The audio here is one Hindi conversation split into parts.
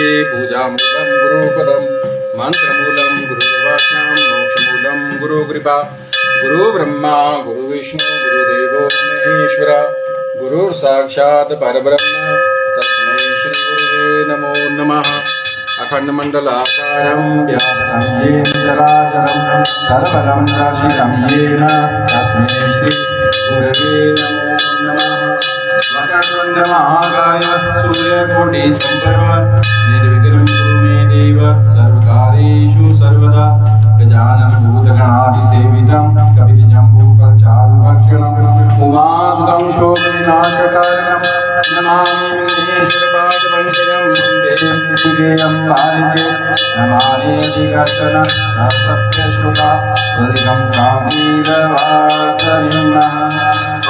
पूजामूलं गुरुपदं मंत्रमूलं गुरुर्वाक्यं मोक्षमूलं गुरुकृपा गुरुब्रह्मा गुरुविष्णु गुरुदेवो महेश्वर गुरुर्साक्षात् परब्रह्म तस्मै श्री गुरुवे नमो नमः। अखंडमंडलाकारं व्याप्तं येन चराचरं सर्वं दर्शितं येन तस्मै श्री गुरुवे नमो नमः। वक्रतुण्डमहाकाय सूर्यकोटिसमप्रभ निर्विघ्नं कुरु मे देव सर्वकार्येषु सर्वदा। गजाननभूतगणाधिसेवितं कपितजम्बूफलचारुभक्षणं उमासुतं शोकविनाशकारणं नमामि विघ्नेश्वरपादपङ्कजं वन्देयं पालिके नमामि अधिकर्षण सत्यश्रुता त्वरितं कामीरवासनिं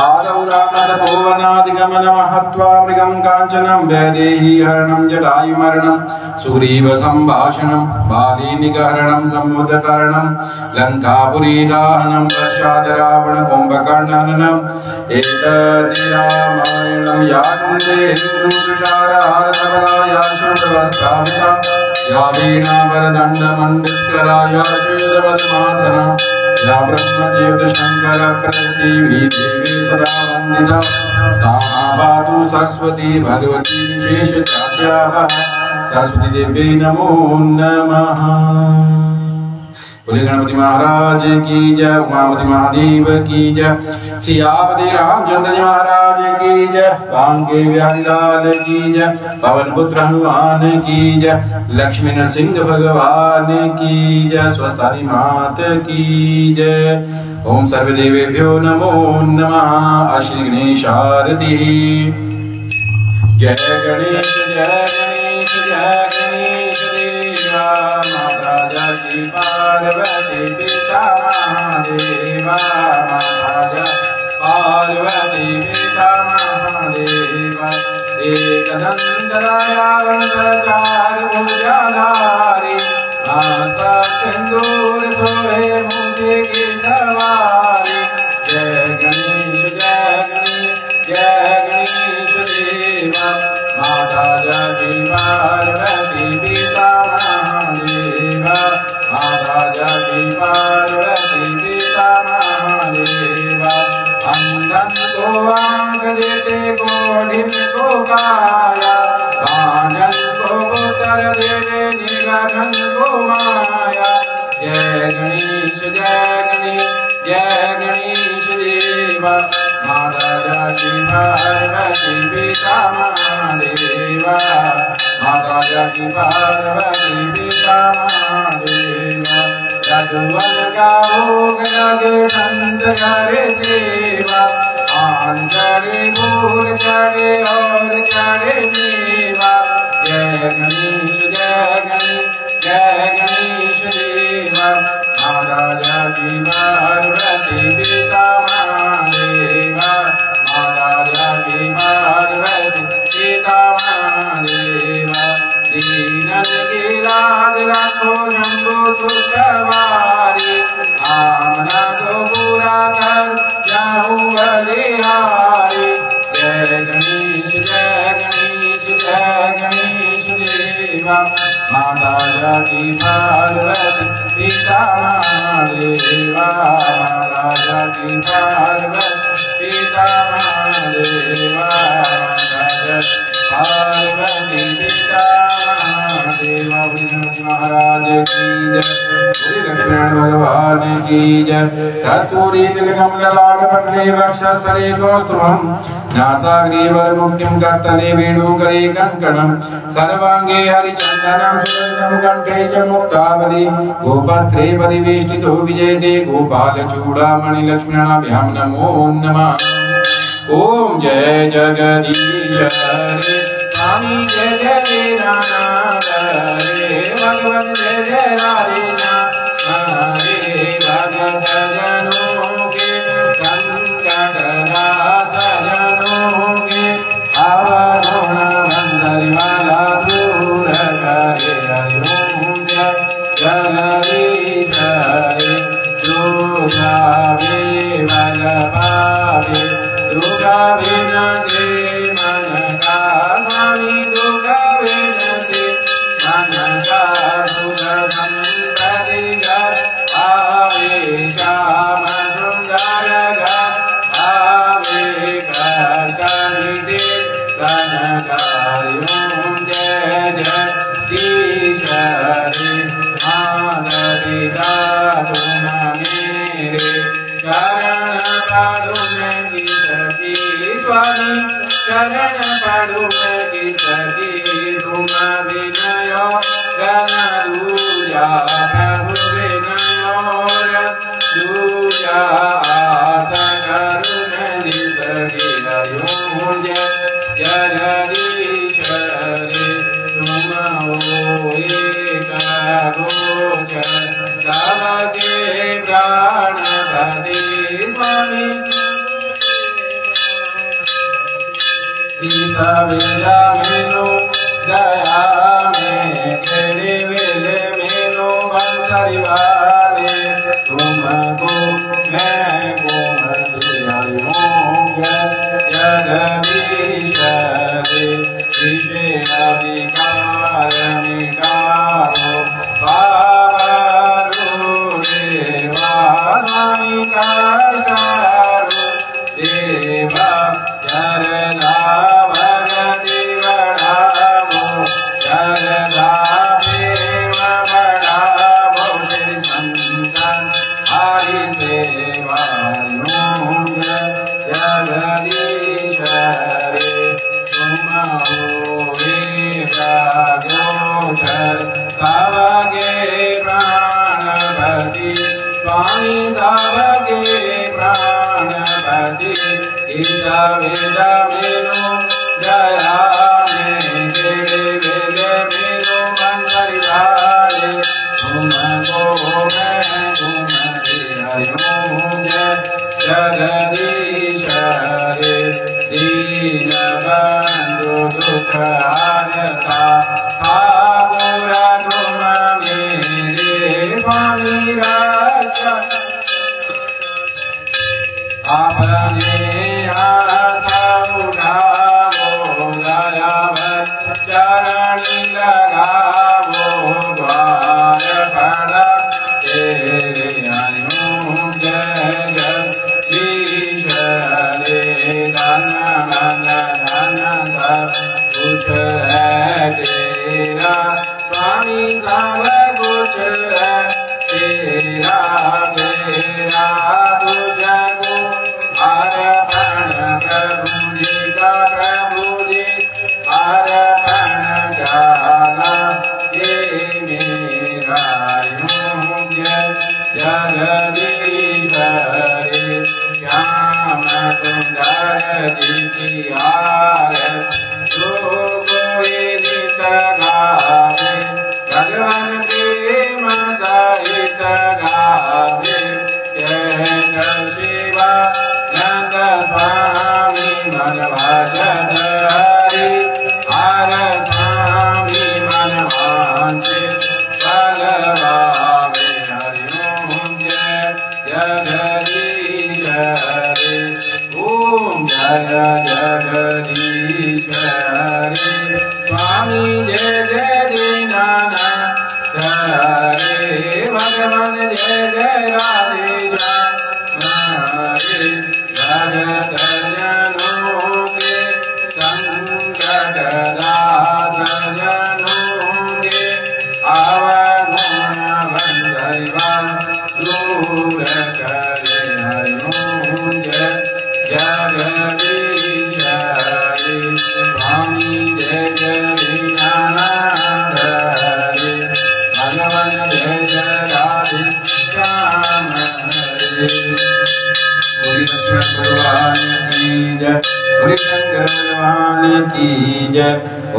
आदौरानदभुवनादिगमनमहत्वा मृगं काञ्चनं वैदेही हरणं जटायुमरणं सुग्रीव सम्भाषणं बालीनिगहरणं समुद्रतरणं लङ्कापुरीदाहनं पश्चात् रावण कुम्भकर्णहननम् एतद् रामायणं या कुन्दे हिन्दुतुषारहारधवला या शूद्रवस्त्राविता या वीणावरदण्डमण्डितकरा या श्वेतपद्मासना या ब्रह्मज्योतिशङ्करप्रतिदेवी देवी सदा वन्दिता सा पातु सरस्वती भगवती विशेषजात्याः सरस्वती देवी नमो नमः। बोले गणपति महाराज की जय, उमापति महादेव की जय, सियापति रामचंद्र जी महाराज की जय, बांके बिहारी लाल की जय, पवन पुत्र हनुमान की जय, लक्ष्मी नरसिंह भगवान की जय, स्वस्थानी मात की जय। ओम सर्वदेवेभ्यो नमो नमः। श्री गणेश आरती। जय गणेश जय गणेश जय गणेश देवा माता जय पार्वती पिता महादेवा माता पार्वती पिता महादेवा एकदंतराया वंदचार भुजधारी माता सिंदूर सोहे मुझे की सवारी। जय गणेश जय गणेश जय गणेश देवा माता जय पार्वती पिता महादेवा माता जय पार्वती पिता महादेवा। अंधन को आँख देते कोढ़िन को काया कानन को गोचर देते निगहन को माया। जय गणेश जय गणेश जय गणेश देवा माता जय पार्वती पिता महादेवा माता जय पार्वती पिता महादेवा। रघुवर गाओ गगे संत करे सेवा आन चढ़े भूल चढ़े और चढ़े मेवा। जय गणेश जय गणेश जय गणेश देवा माता जय पार्वती पिता महादेवा माता जय पार्वती पिता महादेवा। दीनन की लाज रखो शंभु चुचवारी आमना को पूरा कर जाऊं बलिहारी। जय गणेश जय गणेश जय गणेश देवा माता जय पार्वती पिता महादेवा माता जय पार्वती पिता महादेवा माता जय पार्वती पिता महादेवा। महाराज की जय, श्री लक्ष्मण भगवान की जय। कस्तूरी तिलकम ललाट पटले वक्षस्थले कौस्तुभं नासाग्रीवर मुक्तिं कर्तने वेणुकरे कंकणं सर्वांगे हरिचन्दनं सुगन्धं कण्ठे च मुक्तावली गोपस्त्रे परिवेष्टितो विजयते गोपालचूडामणि लक्ष्मणाभ्यां नमो नमः। ओम जय जगदीश हरे स्वामी जय जय नाथ हरे भगवत जय जय हरे हरे भगत जनों के संकट नाथ जनों के आवरण बंदर वाला दूर करे। हरि ओम जय जगदीश हरे जो जावे भगवावे दुर्गा बिना के मन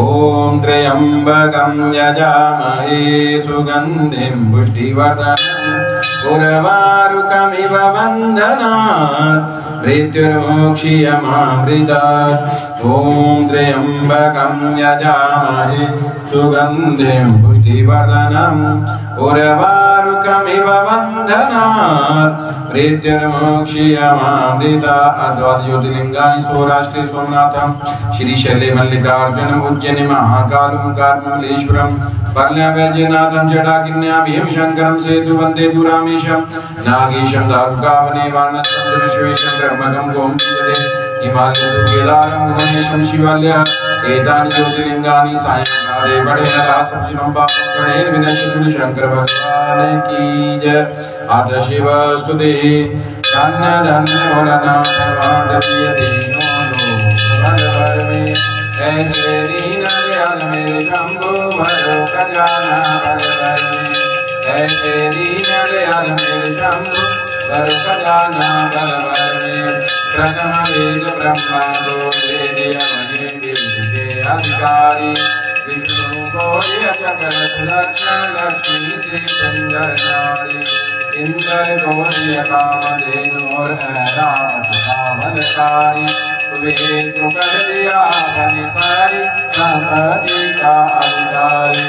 ओम त्र्यंबकं यजामहे सुगंधिं पुष्टिवर्धनम् उर्वारुकमिव बन्धनात् मृत्युर्मोक्षीयमामृतात्। ओम त्र्यंबकं यजामहे सुगंधिं पुष्टिवर्धनम् उर्वारुकमिव बन्धनात् मृत्युर्मोक्षीयमामृतात्। अद्वैत ज्योतिर्लिंगानि सौराष्ट्रे सोमनाथं श्रीशैले मल्लिकार्जुन उज्जैनि महाकालं कार्मलेश्वरं पर्ण्यावैद्यनाथं जटाकिन्या भीमशंकरं सेतु वन्दे दुरामीशं नागेशं दारुकावने वानस्तं विश्वेशं ब्रह्मकं गोमतीरे हिमालयं केदारं भुवनेशं शिवालयः। एतानि ज्योतिर्लिंगानि सायंकाले बढ़ेरा सप्तम पापं गणेन विनश्यतु। शंकर भगवान की जय। अथ शिव स्तुति। धन्य धन्य भोलानाथ मांडवीय दीनो भगवान में ऐसे दीन दयाल मेरे शंभु भरो खजाना भगवान में ऐसे दीन दयाल मेरे शंभु भरो खजाना भगवान में। प्रथम वेद ब्रह्मा दो वेद यमने विद्ये अधिकारी विष्णु को चक्र लक्ष्मण लक्ष्मी से सुंदर नारी इंद्र को कामधेनु और रावणकारी वेद को कर दिया बनिसारी संपत्ति का अधिकारी।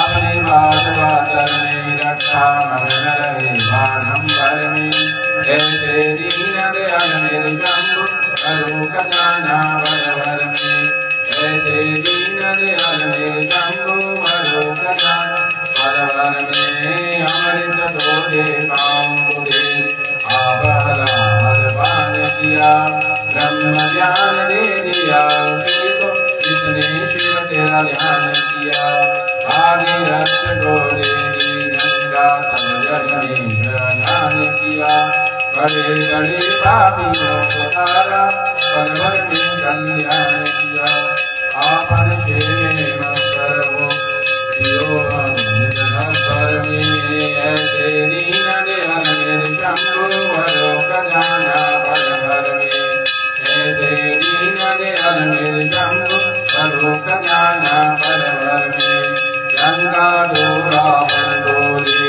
अपने बात बादल में रक्षा मग्न रहे बारंबार में ऐसे दीन दयाल मेरे शंभु करो खजाना किया भागीरथ गोरे गंगा सब जग में स्नान किया बड़े बड़े पापियों को तारा पल भर में कल्याण किया आपन सेवे मत करो दियो पर में ऐसे दीन दयाल मेरे शंभु भरो खजाना भर भर में ऐसे दीन दयाल मेरे शंभु भरो खजाना भर भर में गंगा दो रावण डोले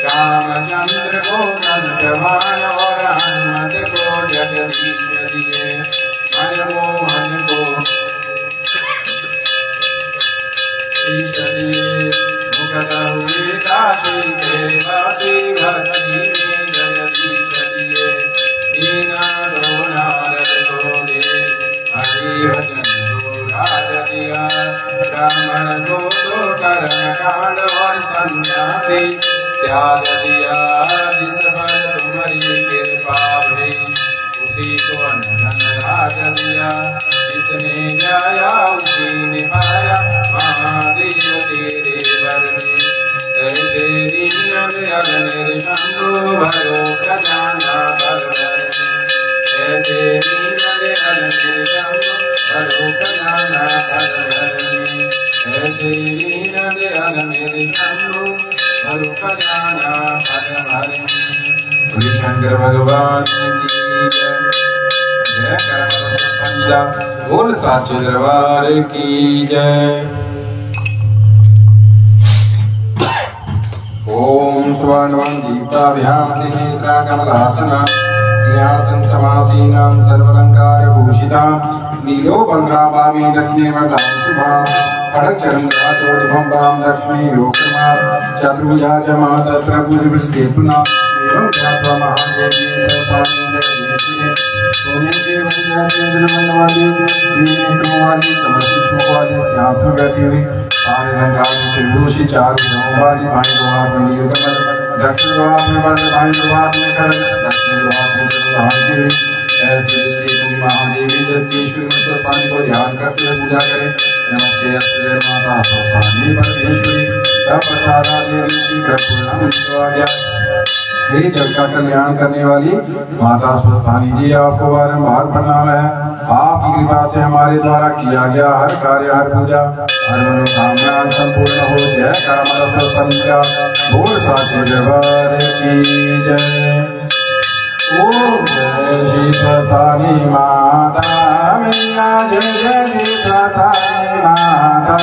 रामचंद्र को नंदमान और हनुमत को जगदीश दिए मनमोहन को मुकद हुए काशी के वासी भक्ति में जगदीश दिए दीना दो नारद बोले हरि भजन को राज दिया ब्राह्मण को तो कर्म कांड और सन्यासी त्याग दिया जिस पर तुम्हारी कृपा भई उसी को धन राज दिया जिसने जाया उसी ने पाया महादेव तेरे वर में ऐसे दीन दयाल मेरे शंभु भरो खजाना भर भर में ऐसे दीन दयाल मेरे शंभु भरो खजाना भर भर में ऐसे दीन दयाल मेरे शंभु भरो खजाना भर भर में शंकर भगवान की जय पंजा बोल साचे दरबार की जय। ओम सुवर्णवंदीप्ताभ्यां त्रिनेत्रा कमलासना सिंहासन समासीनां सर्वालंकार भूषिता नीलोपंद्राभामी दक्षिणे वरदां शुभा खड्गचरन्दाचोर्ध्वं वां दक्षिणे योगमा चतुर्भुजा च महातत्र पूर्वस्केतुना एवं ध्यात्वा महादेवी प्रसादिने सोने के वंशा से जलमंडवाली त्रिनेत्रवाली समस्तिष्कवाली ध्यान बैठी हुई काले रंग से भूषी चार भुजाओं वाली भाई द्वार में नीलकमल दक्षिण द्वार में वर्ण भाई द्वार में खड़ग दक्षिण द्वार में चतुर्भागी हुई ऐसे श्री महादेवी जगदीश्वरी स्वस्थानी को ध्यान करते हुए पूजा करें। नमस्ते अस्तुते माता स्वस्थानी परमेश्वरी प्रसादा देवी की कृपा हे जग का कल्याण करने वाली माता स्वस्थानी जी आपको बारंबार प्रणाम है। आपकी कृपा से हमारे द्वारा किया गया हर कार्य हर पूजा हर मनोकामना संपूर्ण हो। जय कामना स्वस्थानी का बोल साचे दरबार की जय। ओम जय श्री स्वस्थानी माता मैया जय जय श्री स्वस्थानी माता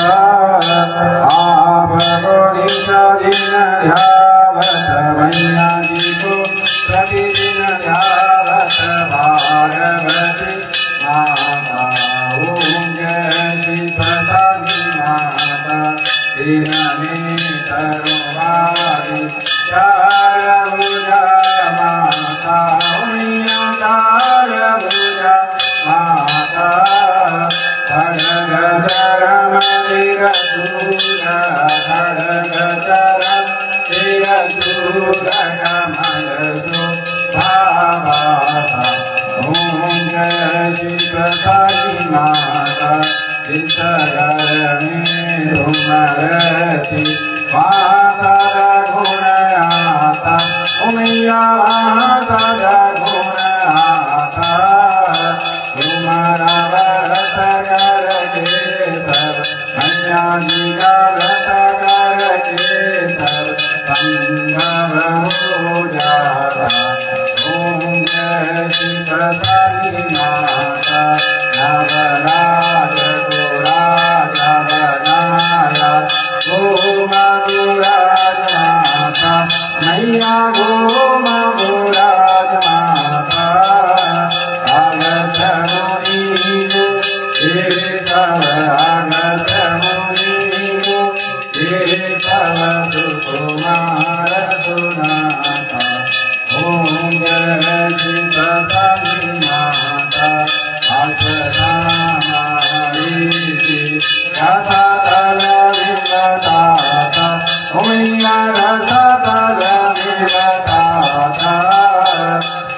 आप गोरी दिन ध्यावत मैया जी को प्रतिदिन ध्यावत भारवती माता। ओम जय श्री स्वस्थानी माता दीनने सर्ववारी चार भुजा माता मैया चार भुजा माता खड्ग चरम तिरशूल खड्ग चरम तिरशूल कमल शोभावाता। ओम जय श्री स्वस्थानी माता विषयर में धूमरती माता गुण आता मैया माता गुण आता तुम्हारा व्रत करके सब मैया जी का व्रत करके सब संभव हो जाता। ओम जय श्री स्वस्थानी माता नवराज को राजा बनाया गोमगुराज माता मैया गोमगुराज माता आगत मुनि को ये सब आगत मुनि को ये सब सुकुमार सुनाता। ओम जय श्री स्वस्थानी माता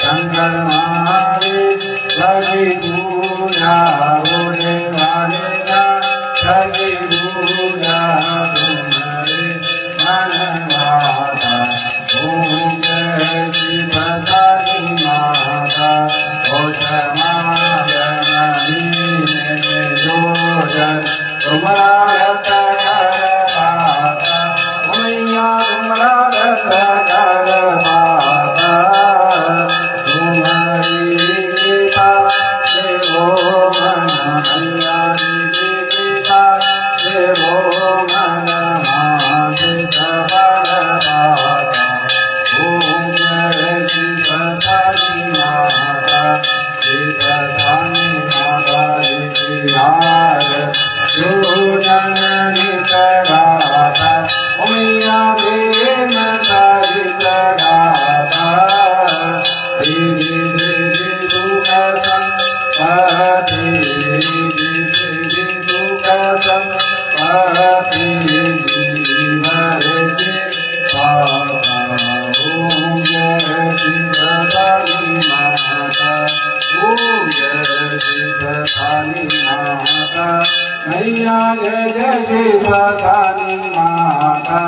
शंकर मारे लगी पूजा बोले मैया जय जय श्री स्वधानी माता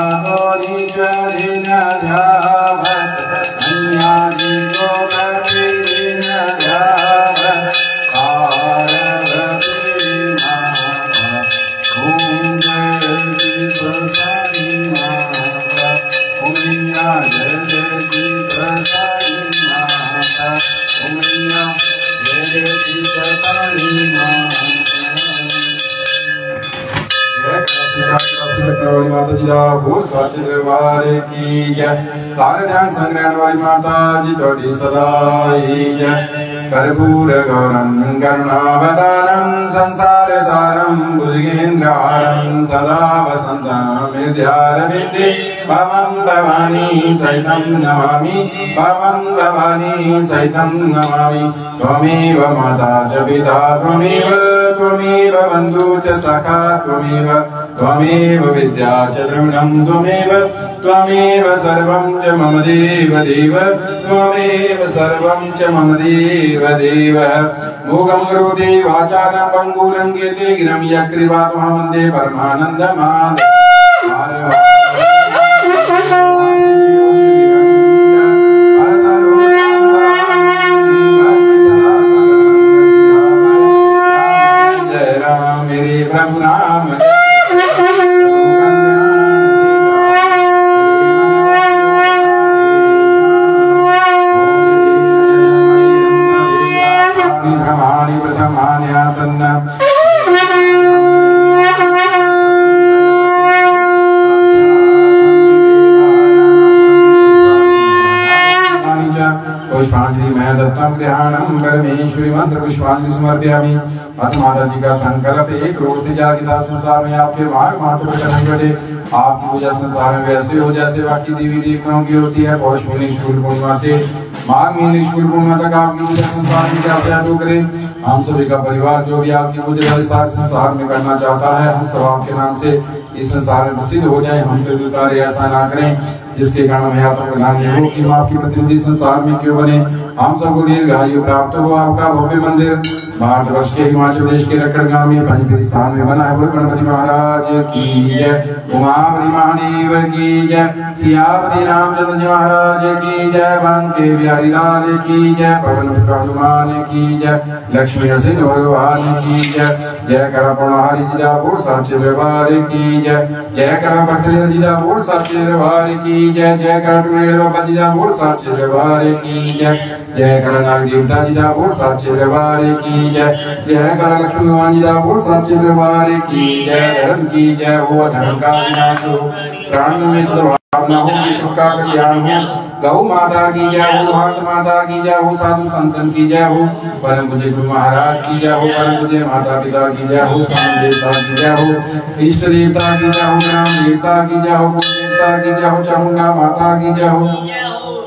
आवतोरीश्वरी न ध्यावत मैया जी को करती न ध्यावत पार्वती माता ओम जय श्री स्वधानी माता ओम मैया जय जय श्री स्वधानी माता ओम मैया जय जय श्री स्वधानी माता वाली माता जी का भूल साचे दरबार की जय सारे ध्यान संग्रहण वाली माता जी थोड़ी सदाई जय कर्पूर गौरम करुणावतारम संसार सारम भुजगेन्द्रहारम सदा वसंतम हृदयारविंदे भवं भवानी सहितं नमामि भवं भवानी सहितं नमामि त्वमेव माता च पिता त्वमेव बन्धु च सखा त्वमेव विद्या च द्रविणं त्वमेव सर्वं च मम देव त्वमेव सर्वं च मम देव मूगं करोति वाचालं पङ्गुं लङ्घयते गिरं यक्कृपा त्वं वन्दे परमानन्दमाधवं परमेश्वरी मंत्र पुष्पांजलि समर्पयामि। अथ माता जी का संकल्प एक रोग से जागी था संसार में आपके भाग मातृ वचन बड़े आपकी पूजा संसार में वैसे हो जैसे बाकी देवी देवताओं की होती है। पौष महीने शुक्ल पूर्णिमा से माघ महीने शुक्ल पूर्णिमा तक आपकी पूजा संसार में क्या करें। हम सभी का परिवार जो भी आपकी पूजा विस्तार संसार में करना चाहता है हम सब आपके नाम से इस संसार में प्रसिद्ध हो जाए। हम कार्य ऐसा ना करें जिसके कारण हमें आत्मा को लाने हो कि हम आपकी प्रतिनिधि संसार में क्यों बने। हम सबको दीर्घायु प्राप्त हो। आपका भव्य मंदिर भारतवर्ष के हिमाचल प्रदेश के रखड़ गांव में पंचगिरी स्थान में बना है। बोल गणपति महाराज की जय, उमापति महादेव की जय, सियापति रामचंद्र जी महाराज की जय, बांके बिहारी लाल की जय, पवन पुत्र हनुमान की जय, लक्ष्मी नरसिंह भगवान की जय। जय करा पौनहारी जिला बोल साचे दरबार की जय, जय करा भट्टली जिला बोल साचे दरबार की जय, जय करा टुनेड़ बाबा जिला बोल साचे दरबार की जय, जय करा नाग देवता जिला बोल साचे दरबार की जय, जय करा लक्ष्मी भगवान जिला बोल साचे दरबार की जय। धर्म की जय हो, धर्म का विनाश हो, प्राणियों में सद्भावना हो, विश्व का कल्याण हो। गौ माता की जय हो, भारत माता की जय हो, साधु संतन की जय हो, परम पूज्य गुरु महाराज की जय हो, परम पूज्य माता पिता की जय हो, स्थान देवता की जय हो, इष्ट देवता की जय हो, ग्राम देवता की जय हो, कुल देवता की जय हो, चामुंडा माता की जय हो,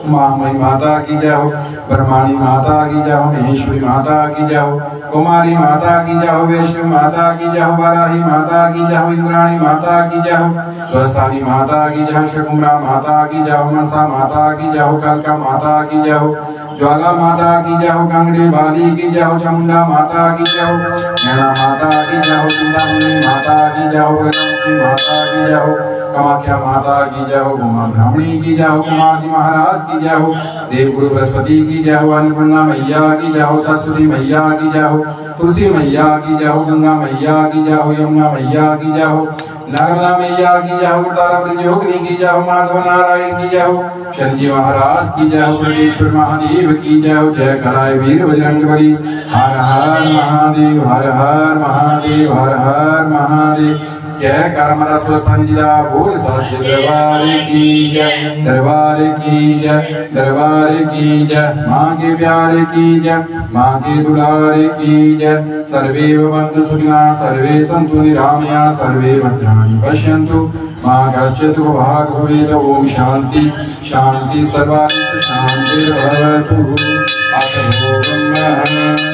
महामयी माता की जय हो, ब्रह्माणी माता की जय हो, महेश्वरी माता की जय हो, कुमारी माता की जय हो, वैष्णवी माता की जय हो, वाराही माता की जय हो, इंद्राणी माता की जय हो, स्वस्थानी माता की जय हो, शकुंभला माता की जय हो, मनसा माता की जय हो, कालका माता की जय हो, ज्वाला माता की जय हो, कांगड़ी बाली की जय हो, चामुंडा माता की जय हो, नैना माता की जय हो, चिंतामणि माता की जय हो, गणपति माता की जय हो, कामाख्या माता की जय हो, उमा ब्राह्मणी की जय हो, कुमार जी महाराज की जय हो, देवगुरु बृहस्पति की जय हो, अन्नपूर्णा मैया की जय हो, सरस्वती मैया की जय हो, तुलसी मैया की जय हो, गंगा मैया की जय हो, यमुना मैया की जय हो, नर्मदा मैया की जय हो, तारा योगिनी की जय हो, माधव नारायण की जय हो, शनि महाराज की जय हो, ब्रह्मेश्वर महादेव की जय हो। जय कराए वीर बजरंग बली, हर हर महादेव, हर हर महादेव, हर हर महादेव। जय करमदा स्वस्थानी जिला बोल साचे दरबार की जय, दरबार की जय, दरबार की जय, माँ के प्यारे की जय, माँ के दुलारे की जय। सर्वे भवन्तु सुखिनः, सर्वे सन्तु निरामया, सर्वे भद्राणि पश्यन्तु माँ कश्चित् दुःखभाग् भवेत्। ओम शांति शांति सर्वारिष्ट शांतिर्भवतु। अथ ओम